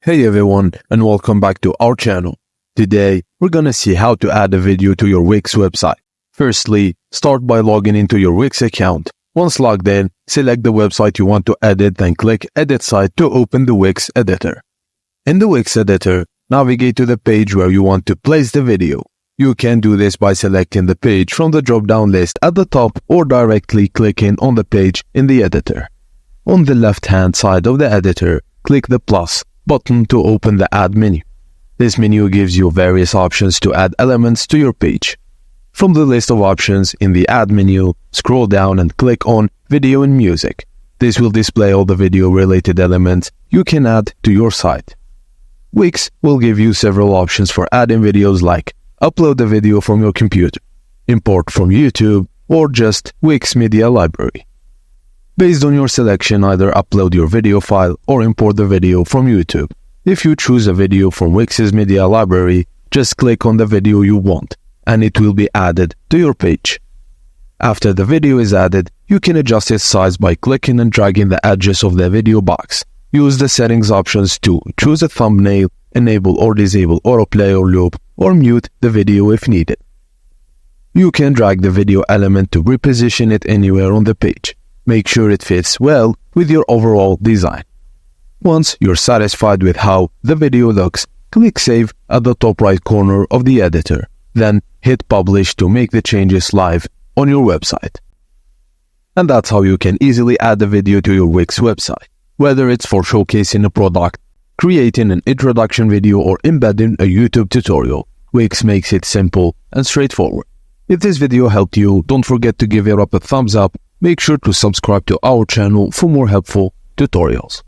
Hey everyone, and welcome back to our channel. Today, we're gonna see how to add a video to your Wix website. Firstly, start by logging into your Wix account. Once logged in, select the website you want to edit, then click Edit Site to open the Wix Editor. In the Wix Editor, navigate to the page where you want to place the video. You can do this by selecting the page from the drop-down list at the top or directly clicking on the page in the editor. On the left-hand side of the editor, click the plus button to open the Add menu. This menu gives you various options to add elements to your page. From the list of options in the Add menu, scroll down and click on Video and Music. This will display all the video-related elements you can add to your site. Wix will give you several options for adding videos like upload the video from your computer, import from YouTube, or just Wix Media Library. Based on your selection, either upload your video file or import the video from YouTube. If you choose a video from Wix's Media Library, just click on the video you want, and it will be added to your page. After the video is added, you can adjust its size by clicking and dragging the edges of the video box. Use the settings options to choose a thumbnail, enable or disable autoplay or loop, or mute the video if needed. You can drag the video element to reposition it anywhere on the page. Make sure it fits well with your overall design. Once you're satisfied with how the video looks, click Save at the top right corner of the editor. Then hit Publish to make the changes live on your website. And that's how you can easily add a video to your Wix website. Whether it's for showcasing a product, creating an introduction video, or embedding a YouTube tutorial, Wix makes it simple and straightforward. If this video helped you, don't forget to give it a thumbs up. Make sure to subscribe to our channel for more helpful tutorials.